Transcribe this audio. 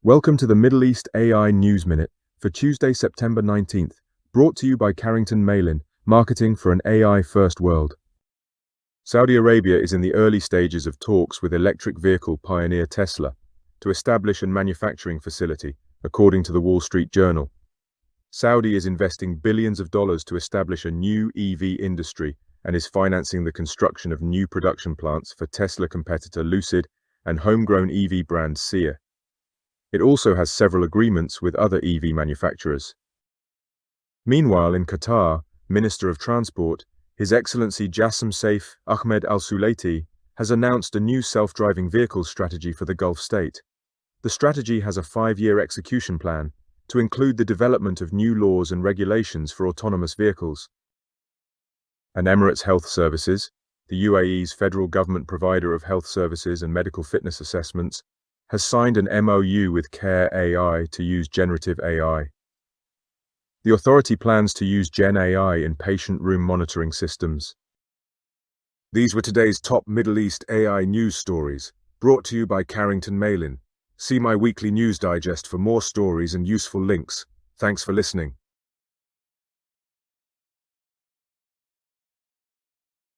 Welcome to the Middle East AI News Minute for Tuesday, September 19th, brought to you by Carrington Malin, marketing for an AI-first world. Saudi Arabia is in the early stages of talks with electric vehicle pioneer Tesla to establish a manufacturing facility, according to the Wall Street Journal. Saudi is investing billions of dollars to establish a new EV industry and is financing the construction of new production plants for Tesla competitor Lucid and homegrown EV brand 𝘰𝘰𝘪𝘴. It also has several agreements with other EV manufacturers. Meanwhile, in Qatar, Minister of Transport, His Excellency 𝘱𝘰𝘪𝘴 has announced a new self-driving vehicles strategy for the Gulf state. The strategy has a 5-year execution plan to include the development of new laws and regulations for autonomous vehicles. And Emirates Health Services, the UAE's federal government provider of health services and medical fitness assessments, has signed an MOU with GenAI to use generative AI. The authority plans to use GenAI in patient room monitoring systems. These were today's top Middle East AI news stories, brought to you by Carrington Malin. See my weekly news digest for more stories and useful links. Thanks for listening.